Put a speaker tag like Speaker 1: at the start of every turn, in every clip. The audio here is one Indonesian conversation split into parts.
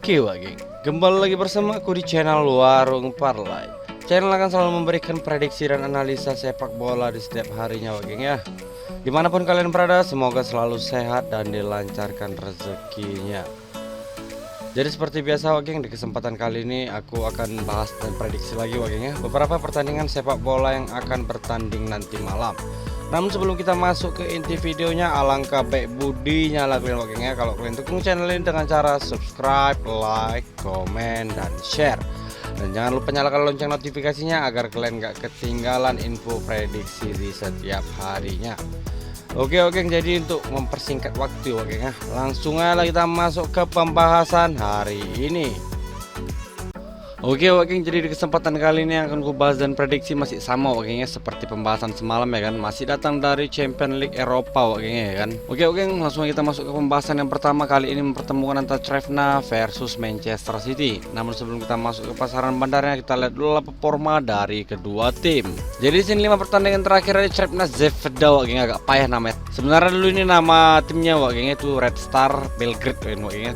Speaker 1: Oke geng, kembali lagi bersama aku di channel Warung Parlay. Channel akan selalu memberikan prediksi dan analisa sepak bola di setiap harinya geng ya. Dimanapun kalian berada, semoga selalu sehat dan dilancarkan rezekinya. Jadi seperti biasa geng, di kesempatan kali ini aku akan bahas dan prediksi lagi geng ya, beberapa pertandingan sepak bola yang akan bertanding nanti malam. Namun sebelum kita masuk ke inti videonya, alangkah baik budinya lah kalian geng ya, kalau kalian dukung channel ini dengan cara subscribe, like, komen, dan share. Dan jangan lupa nyalakan lonceng notifikasinya agar kalian gak ketinggalan info prediksi di setiap harinya. Oke, jadi untuk mempersingkat waktu geng ya, langsung aja kita masuk ke pembahasan hari ini. Oke, jadi di kesempatan kali ini akan gue bahas dan prediksi masih sama ya, seperti pembahasan semalam ya kan, masih datang dari Champions League Eropa ya kan. Oke, langsung kita masuk ke pembahasan yang pertama. Kali ini mempertemukan antara Trevna versus Manchester City. Namun sebelum kita masuk ke pasaran bandarnya, kita lihat dulu performa dari kedua tim. Jadi di sini 5 pertandingan terakhir dari Trevna Zvezda agak payah namanya. Sebenarnya dulu ini nama timnya itu Red Star Belgrade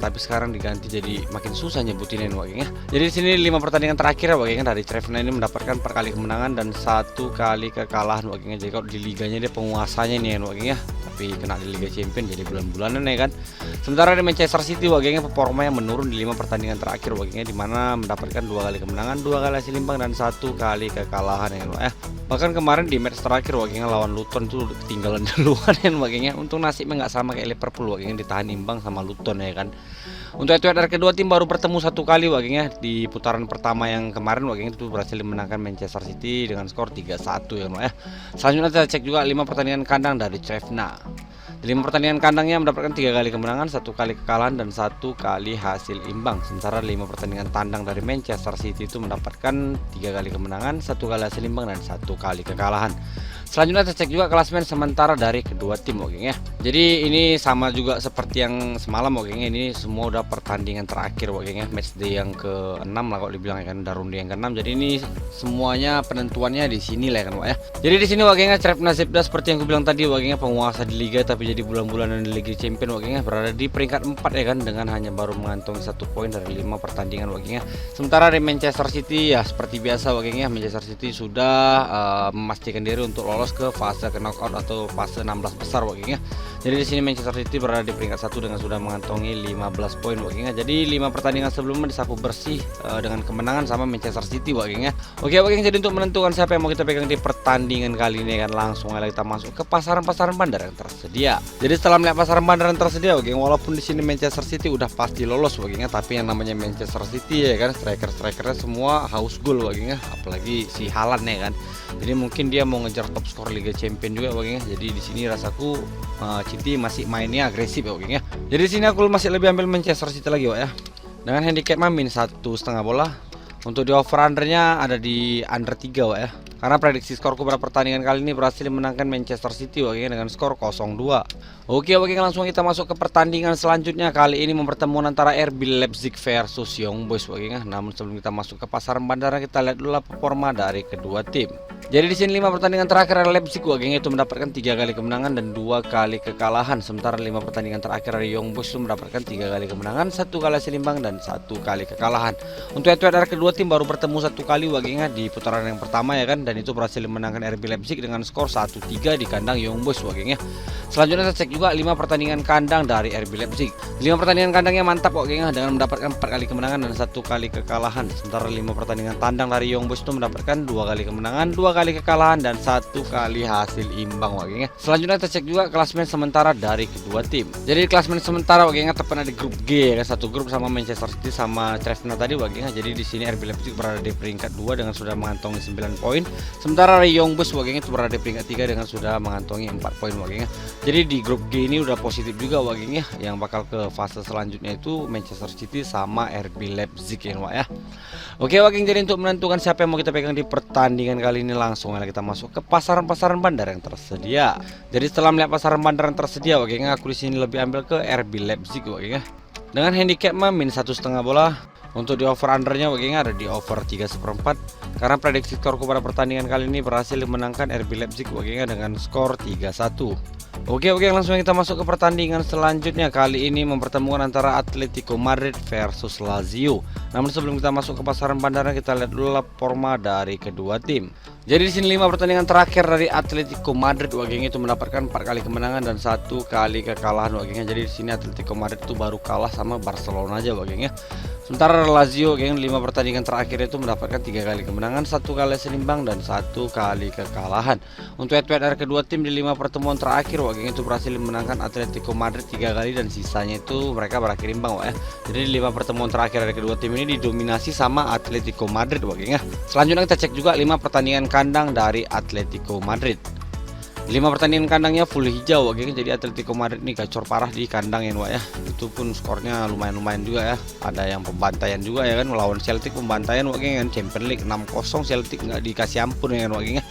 Speaker 1: tapi sekarang diganti jadi makin susah nyebutinnya ya. Jadi di sini 5 pertandingan terakhir dari Trevna ini mendapatkan 4 kali kemenangan dan 1 kali kekalahan jadi kalau di liganya dia penguasanya nih ya, tapi kena di Liga Champions jadi bulan-bulanan ya kan. Sementara di Manchester City performanya menurun di 5 pertandingan terakhir di mana mendapatkan 2 kali kemenangan, 2 kali hasil imbang dan 1 kali kekalahan ya. Bahkan kemarin di match terakhir lawan Luton itu ketinggalan duluan ya. Untung nasibnya nggak sama kayak Liverpool ditahan imbang sama Luton ya kan. Untuk dari kedua tim baru bertemu 1 kali di putaran pertama yang kemarin itu berhasil memenangkan Manchester City dengan skor 3-1 ya. Selanjutnya kita cek juga 5 pertandingan kandang dari Trevna. Di 5 pertandingan kandangnya mendapatkan 3 kali kemenangan, 1 kali kekalahan dan 1 kali hasil imbang. Sementara 5 pertandingan tandang dari Manchester City itu mendapatkan 3 kali kemenangan, 1 kali hasil imbang dan 1 kali kekalahan. Selanjutnya kita cek juga klasemen sementara dari kedua tim ya. Jadi ini sama juga seperti yang semalam ini semua udah pertandingan terakhir ya. Match day yang ke-6 lah kalau dibilang ya kan, udah ronde yang ke-6. Jadi ini semuanya penentuannya di sini lah kan ya. Jadi di sini Trevna Zvezda seperti yang aku bilang tadi penguasa di liga tapi jadi bulan-bulanan di Liga Champions berada di peringkat 4 ya kan, dengan hanya baru mengantongi 1 poin dari 5 pertandingan Sementara di Manchester City ya seperti biasa Manchester City sudah memastikan diri untuk lolos ke fase knockout atau fase 16 besar Jadi di sini Manchester City berada di peringkat 1 dengan sudah mengantongi 15 poin Jadi 5 pertandingan sebelumnya disapu bersih dengan kemenangan sama Manchester City Oke, jadi untuk menentukan siapa yang mau kita pegang di pertandingan kali ini kan, langsung aja kita masuk ke pasaran-pasaran bandar yang tersedia. Jadi setelah melihat pasaran bandar yang tersedia walaupun di sini Manchester City udah pasti lolos tapi yang namanya Manchester City ya kan, strikernya semua haus gol apalagi si Haaland ya kan. Jadi mungkin dia mau ngejar top skor Liga Champions juga Jadi di sini rasaku City masih mainnya agresif ya. Jadi di sini aku masih lebih ambil Manchester City lagi ya. Dengan handicap min 1,5 bola. Untuk di over undernya ada di under 3 ya. Karena prediksi skorku pada pertandingan kali ini berhasil menangkan Manchester City dengan skor 0-2. Oke, langsung kita masuk ke pertandingan selanjutnya. Kali ini mempertemukan antara RB Leipzig versus Young Boys Namun sebelum kita masuk ke pasaran bandara, kita lihat dulu performa dari kedua tim. Jadi di sini 5 pertandingan terakhir Leipzig itu mendapatkan 3 kali kemenangan dan 2 kali kekalahan. Sementara 5 pertandingan terakhir dari Young Boys itu mendapatkan 3 kali kemenangan, 1 kali hasil imbang dan 1 kali kekalahan. Untuk dari kedua tim baru bertemu 1 kali di putaran yang pertama ya kan, dan itu berhasil menangkan RB Leipzig dengan skor 1-3 di kandang Young Boys Selanjutnya kita cek juga 5 pertandingan kandang dari RB Leipzig. 5 pertandingan kandangnya mantap dengan mendapatkan 4 kali kemenangan dan 1 kali kekalahan. Sementara 5 pertandingan tandang dari Young Boys itu mendapatkan 2 kali kemenangan, 2 kali kekalahan dan 1 kali hasil imbang Selanjutnya kita cek juga klasemen sementara dari kedua tim. Jadi klasemen sementara tepat di grup G ya, satu grup sama Manchester City sama Trevna tadi Jadi di sini RB Leipzig berada di peringkat 2 dengan sudah mengantongi 9 poin. Sementara Young Boys itu berada di peringkat 3 dengan sudah mengantongi 4 poin Jadi di grup G ini udah positif juga yang bakal ke fase selanjutnya itu Manchester City sama RB Leipzig ya. Oke jadi untuk menentukan siapa yang mau kita pegang di pertandingan kali ini, langsung kita masuk ke pasaran-pasaran bandar yang tersedia. Jadi setelah melihat pasaran bandar yang tersedia aku di sini lebih ambil ke RB Leipzig dengan handicap min 1,5 bola. Untuk di over undernya ada di over 3/4 karena prediksi skorku pada pertandingan kali ini berhasil memenangkan RB Leipzig dengan skor 3-1. Oke, langsung kita masuk ke pertandingan selanjutnya. Kali ini mempertemukan antara Atletico Madrid versus Lazio. Namun sebelum kita masuk ke pasaran bandara, kita lihat dulu performa dari kedua tim. Jadi di sini 5 pertandingan terakhir dari Atletico Madrid wageng itu mendapatkan 4 kali kemenangan dan 1 kali kekalahan wagengnya. Jadi di sini Atletico Madrid itu baru kalah sama Barcelona aja wagengnya. Sementara Lazio geng 5 pertandingan terakhir itu mendapatkan 3 kali kemenangan, 1 kali seimbang dan 1 kali kekalahan. Untuk head-to-head dari kedua tim di 5 pertemuan terakhir wageng itu berhasil memenangkan Atletico Madrid 3 kali dan sisanya itu mereka berakhir imbang ya. Jadi di 5 pertemuan terakhir dari kedua tim ini didominasi sama Atletico Madrid wageng ya. Selanjutnya kita cek juga 5 pertandingan kandang dari Atletico Madrid. 5 pertandingan kandangnya full hijau wageng, jadi Atletico Madrid ini gacor parah di kandang ya ya. Itu pun skornya lumayan juga ya. Ada yang pembantaian juga ya kan, melawan Celtic pembantaian wageng kan, Champions League 6-0 Celtic nggak dikasih ampun ya kan wageng ya.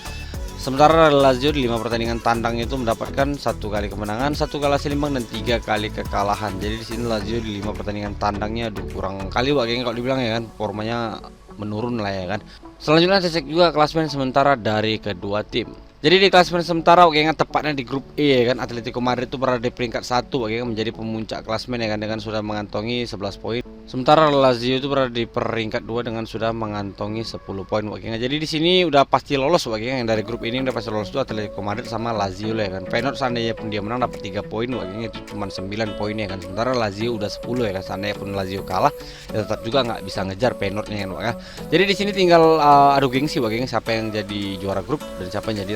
Speaker 1: Sementara Lazio di 5 pertandingan tandang itu mendapatkan 1 kali kemenangan, 1 kali hasil imbang dan 3 kali kekalahan. Jadi di sini Lazio di 5 pertandingan tandangnya kurang kali wageng kalau dibilang ya kan, formanya menurun lah ya kan. Selanjutnya saya cek juga klasemen sementara dari kedua tim. Jadi di klasemen sementara wageng tepatnya di grup E ya kan, Atletico Madrid itu berada di peringkat 1 wageng menjadi pemuncak klasemen ya kan dengan sudah mengantongi 11 poin. Sementara Lazio itu berada di peringkat 2 dengan sudah mengantongi 10 poin wageng. Jadi di sini udah pasti lolos wageng, yang dari grup ini udah pasti lolos tuh Atletico Madrid sama Lazio lah ya kan. Feyenoord seandainya pun dia menang dapat 3 poin wageng, itu cuma 9 poin ya kan. Sementara Lazio udah 10 ya kan. Seandainya pun Lazio kalah ya tetap juga nggak bisa ngejar Feyenoordnya ya kan. Jadi di sini tinggal adu gengsi wageng, siapa yang jadi juara grup dan siapa yang jadi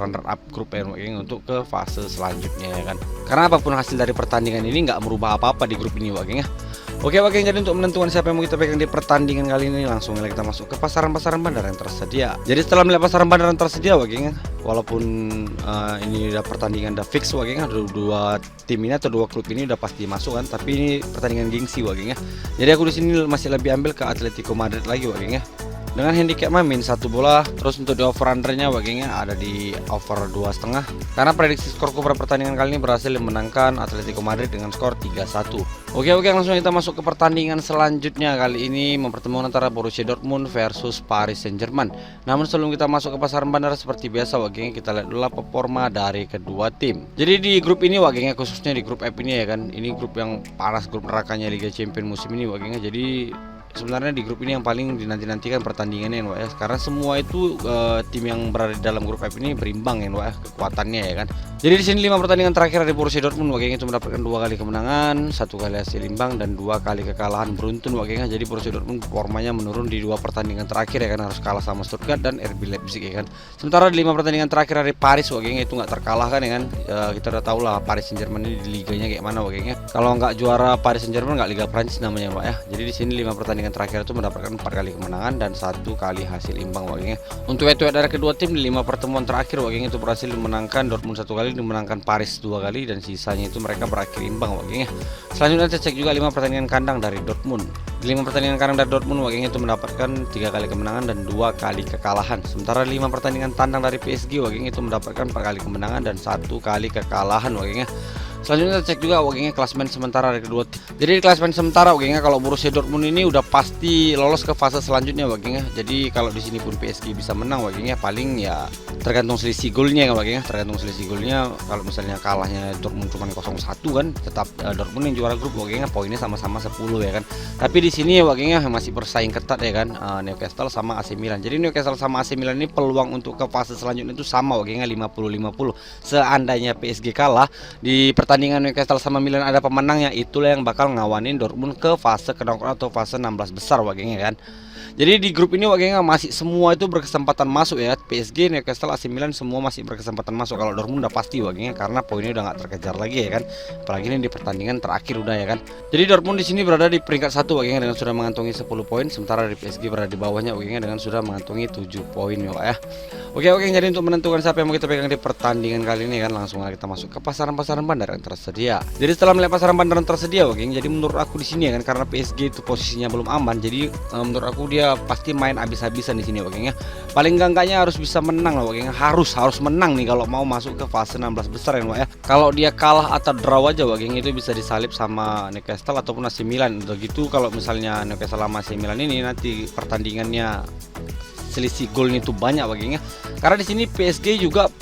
Speaker 1: runner up grup wageng untuk ke fase selanjutnya ya kan. Karena apapun hasil dari pertandingan ini nggak merubah apa-apa di grup ini wageng ya. Oke wageng, jadi untuk menentukan siapa yang mau kita pegang di pertandingan kali ini, langsung kita masuk ke pasaran-pasaran bandar yang tersedia. Jadi setelah melihat pasaran bandar yang tersedia wageng, walaupun ini udah pertandingan udah fix wageng, ada 2 tim ini atau 2 klub ini udah pasti masuk kan, tapi ini pertandingan gengsi wageng ya. Jadi aku di sini masih lebih ambil ke Atletico Madrid lagi wageng ya. Dengan handicap main 1 bola, terus untuk di over undernya wagengnya ada di over 2,5. Karena prediksi skorku pada pertandingan kali ini berhasil memenangkan Atletico Madrid dengan skor 3-1. Oke, langsung kita masuk ke pertandingan selanjutnya. Kali ini mempertemukan antara Borussia Dortmund versus Paris Saint-Germain. Namun sebelum kita masuk ke pasaran bandar seperti biasa wagengnya, kita lihat dulu performa dari kedua tim. Jadi di grup ini wagengnya, khususnya di grup F ini ya kan, ini grup yang panas, grup nerakanya Liga Champions musim ini wagengnya. Jadi sebenarnya di grup ini yang paling dinanti-nantikan pertandingannya ya, karena semua itu tim yang berada di dalam grup F ini berimbang ya kekuatannya ya kan. Jadi di sini 5 pertandingan terakhir dari Borussia Dortmund wagengnya itu mendapatkan 2 kali kemenangan, 1 kali hasil imbang dan 2 kali kekalahan beruntun wagengnya. Jadi Borussia Dortmund formanya menurun di 2 pertandingan terakhir ya kan, harus kalah sama Stuttgart dan RB Leipzig ya kan. Sementara di 5 pertandingan terakhir dari Paris wagengnya itu nggak terkalahkan ya kan. Kita udah tahu lah Paris Saint-Germain ini di liganya kayak mana wagengnya. Kalau nggak juara Paris Saint-Germain nggak Liga Prancis namanya Pak ya. Jadi di sini 5 pertandingan terakhir itu mendapatkan 4 kali kemenangan dan 1 kali hasil imbang wagengnya. Untuk head-to-head dari kedua tim di 5 pertemuan terakhir wagengnya itu berhasil memenangkan Dortmund 1 kali, dimenangkan Paris 2 kali dan sisanya itu mereka berakhir imbang wagengnya. Selanjutnya kita cek juga 5 pertandingan kandang dari Dortmund. Di 5 pertandingan kandang dari Dortmund wagengnya itu mendapatkan 3 kali kemenangan dan 2 kali kekalahan. Sementara 5 pertandingan tandang dari PSG wagengnya itu mendapatkan 4 kali kemenangan dan 1 kali kekalahan wagengnya. Selanjutnya kita cek juga wagengnya klasemen sementara dari kedua tim. Jadi di klasemen sementara wagengnya kalau Borussia Dortmund ini udah pasti lolos ke fase selanjutnya wagengnya. Jadi kalau di sini pun PSG bisa menang wagengnya, paling ya tergantung selisih golnya kan wagengnya, tergantung selisih golnya. Kalau misalnya kalahnya Dortmund cuma 0-1 kan, tetap Dortmund yang juara grup wagengnya, poinnya sama-sama 10 ya kan. Tapi di sini wagengnya masih bersaing ketat ya kan, Newcastle sama AC Milan. Jadi Newcastle sama AC Milan ini peluang untuk ke fase selanjutnya itu sama wagengnya, 50-50. Seandainya PSG kalah di pertandingan Newcastle sama Milan ada pemenangnya, itulah yang bakal ngawanin Dortmund ke fase knockout atau fase 16 besar wagengnya kan. Jadi di grup ini wagengnya masih semua itu berkesempatan masuk ya. PSG, Newcastle, AC Milan semua masih berkesempatan masuk. Kalau Dortmund udah pasti wagengnya karena poinnya udah nggak terkejar lagi ya kan. Apalagi ini di pertandingan terakhir udah ya kan. Jadi Dortmund di sini berada di peringkat 1 wagengnya dengan sudah mengantongi 10 poin, sementara di PSG berada di bawahnya wagengnya dengan sudah mengantongi 7 poin ya. Oke, jadi untuk menentukan siapa yang mau kita pegang di pertandingan kali ini kan, langsung kita masuk ke pasaran-pasaran bandar yang tersedia. Jadi setelah melihat pasaran bandar yang tersedia wageng, jadi menurut aku di sini ya kan, karena PSG itu posisinya belum aman, jadi menurut aku dia pasti main habis-habisan di sini wageng ya. Paling enggaknya harus bisa menang lah wageng, harus menang nih kalau mau masuk ke fase 16 besar ya. Kalau dia kalah atau draw aja wageng itu bisa disalip sama Newcastle ataupun AC Milan. Udah gitu kalau misalnya Newcastle sama AC Milan ini nanti pertandingannya selisih golnya itu banyak wagengnya. Karena di sini PSG juga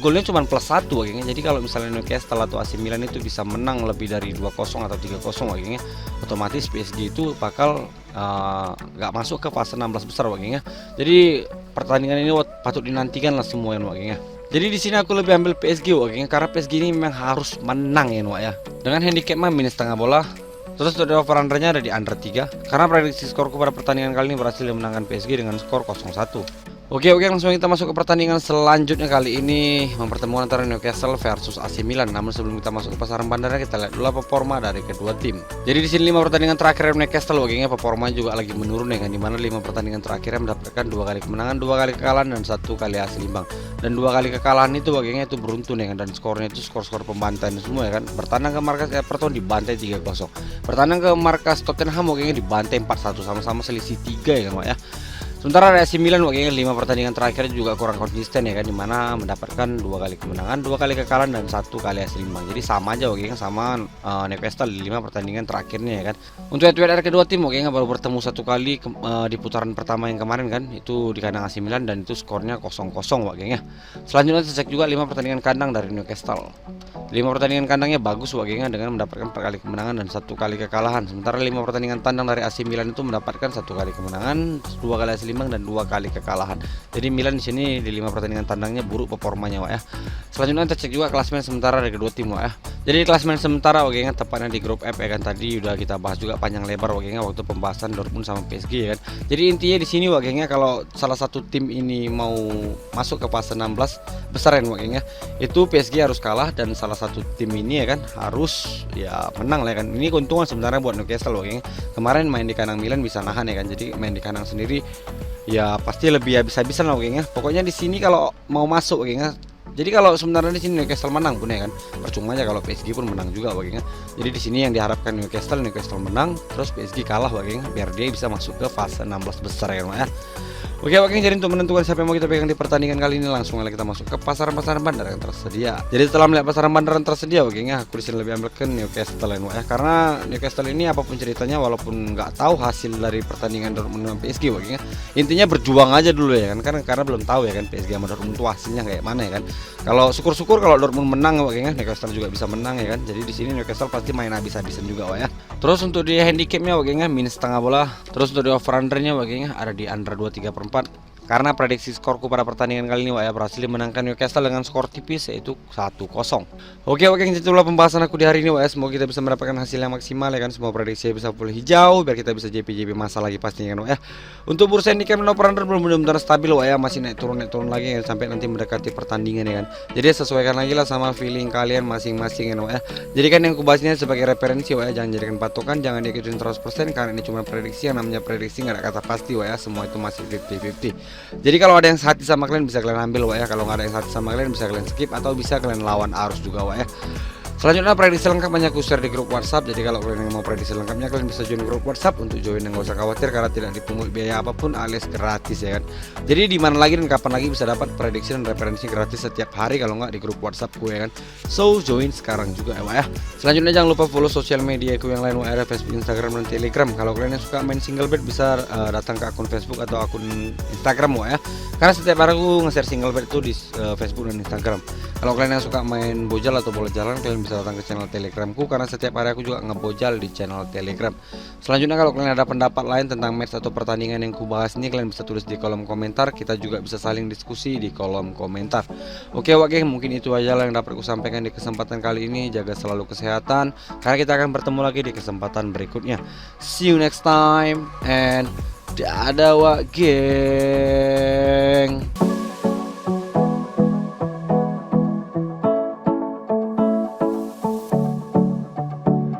Speaker 1: golnya cuma +1 gengnya. Jadi kalau misalnya Newcastle atau AC Milan itu bisa menang lebih dari 2-0 atau 3-0 gengnya, otomatis PSG itu bakal nggak masuk ke fase 16 besar gengnya. Jadi pertandingan ini patut dinantikan lah semua ya. Jadi di sini aku lebih ambil PSG gengnya, karena PSG ini memang harus menang ya. Dengan handicap minus setengah bola. Terus untuk over undernya ada di under 3, karena prediksi skorku pada pertandingan kali ini berhasil memenangkan PSG dengan skor 0-1. Oke, langsung kita masuk ke pertandingan selanjutnya. Kali ini mempertemukan antara Newcastle versus AC Milan. Namun sebelum kita masuk ke pasaran bandara, kita lihat dulu performa dari kedua tim. Jadi di sini 5 pertandingan terakhir Newcastle gengnya performa juga lagi menurun ya kan, dimana 5 pertandingan terakhirnya mendapatkan 2 kali kemenangan, 2 kali kekalahan, dan 1 kali hasil imbang. Dan 2 kali kekalahan itu gengnya itu beruntun ya kan, dan skornya itu skor-skor pembantaian semua ya kan. Bertandang ke markas Everton dibantai 3-0. Bertandang ke markas Tottenham gengnya dibantai 4-1, sama-sama selisih 3 ya kan ya. Sementara AC Milan gengnya 5 pertandingan terakhir juga kurang konsisten ya kan, dimana mendapatkan 2 kali kemenangan, 2 kali kekalahan, dan 1 kali hasil imbang. Jadi sama aja gengnya sama Newcastle di 5 pertandingan terakhirnya ya kan. Untuk head-to-head kedua tim gengnya baru bertemu 1 kali di putaran pertama yang kemarin kan, itu di kandang AC Milan, dan itu skornya 0-0 gengnya. Selanjutnya kita cek juga 5 pertandingan kandang dari Newcastle. 5 pertandingan kandangnya bagus gengnya dengan mendapatkan 4 kali kemenangan dan 1 kali kekalahan. Sementara 5 pertandingan tandang dari AC Milan itu mendapatkan 1 kali kemenangan, 2 kali hasil imbang, dan 2 kali kekalahan. Jadi Milan di sini di 5 pertandingan tandangnya buruk performanya ya. Selanjutnya kita cek juga klasemen sementara dari kedua tim ya. Jadi klasemen sementara gengnya tepatnya di grup F ya kan, tadi udah kita bahas juga panjang lebar gengnya waktu pembahasan Dortmund sama PSG ya kan. Jadi intinya di sini gengnya kalau salah satu tim ini mau masuk ke fase 16 besar ya gengnya, itu PSG harus kalah, dan salah satu tim ini ya kan harus ya menang lah ya kan. Ini keuntungan sebenarnya buat Newcastle gengnya. Kemarin main di kandang Milan bisa nahan ya kan. Jadi main di kandang sendiri ya pasti lebih habis-habisan lah gengnya. Pokoknya di sini kalau mau masuk gengnya, jadi kalau sebenarnya di sini Newcastle menang pun ya kan, percuma aja kalau PSG pun menang juga gengnya. Jadi di sini yang diharapkan Newcastle menang, terus PSG kalah gengnya, biar dia bisa masuk ke fase 16 besar ya kan ya. Oke, jadi untuk menentukan siapa yang mau kita pegang di pertandingan kali ini, langsung aja kita masuk ke pasaran-pasaran bandar yang tersedia. Jadi setelah melihat pasaran bandar yang tersedia gengnya, aku disini lebih ambil ke Newcastle ya, karena Newcastle ini apapun ceritanya, walaupun nggak tahu hasil dari pertandingan Dortmund dengan PSG gengnya, intinya berjuang aja dulu ya kan, karena belum tahu ya kan PSG sama Dortmund itu hasilnya kayak mana ya kan. Kalau syukur-syukur kalau Dortmund menang gengnya, Newcastle juga bisa menang ya kan. Jadi di sini Newcastle pasti main habis-habisan juga ya. Terus untuk di handicapnya gengnya minus setengah bola. Terus untuk di over undernya gengnya ada di under 2,3/4. Karena prediksi skorku pada pertandingan kali ini ya berhasil menangkan Newcastle dengan skor tipis yaitu 1-0. Oke, itulah pembahasan aku di hari ini ya. Semoga kita bisa mendapatkan hasil yang maksimal ya kan. Semua prediksi bisa full hijau biar kita bisa JP masa lagi pastinya kan ya. Untuk bursa handicap dan over under belum benar-benar stabil ya, masih naik turun lagi ya, sampai nanti mendekati pertandingan ya kan. Jadi sesuaikan lagi lah sama feeling kalian masing-masing ya. Jadi kan yang aku bahas ini sebagai referensi ya, jangan jadikan patokan, jangan diikutin 100% karena ini cuma prediksi. Yang namanya prediksi nggak ada kata pasti ya, semua itu masih 50-50. Jadi kalau ada yang sehati sama kalian bisa kalian ambil ya, kalau nggak ada yang sehati sama kalian bisa kalian skip atau bisa kalian lawan arus juga ya. Selanjutnya prediksi lengkap banyak aku share di grup WhatsApp. Jadi kalau kalian yang mau prediksi lengkapnya, kalian bisa join grup WhatsApp. Untuk join yang nggak usah khawatir karena tidak dipungut biaya apapun alias gratis ya kan. Jadi di mana lagi dan kapan lagi bisa dapat prediksi dan referensi gratis setiap hari kalau nggak di grup WhatsApp gue ya kan. So join sekarang juga ya. Selanjutnya jangan lupa follow sosial media aku yang lain ada Facebook, Instagram, dan Telegram. Kalau kalian yang suka main single bet bisa datang ke akun Facebook atau akun Instagram ya. Karena setiap hari aku nge-share single bet itu di Facebook dan Instagram. Kalau kalian yang suka main bojal atau bola jalan, kalian bisa datang ke channel Telegramku karena setiap hari aku juga ngebojal di channel Telegram. Selanjutnya kalau kalian ada pendapat lain tentang match atau pertandingan yang kubahas ini, kalian bisa tulis di kolom komentar. Kita juga bisa saling diskusi di kolom komentar. Oke, mungkin itu aja lah yang dapat aku sampaikan di kesempatan kali ini. Jaga selalu kesehatan karena kita akan bertemu lagi di kesempatan berikutnya. See you next time and dadah geng.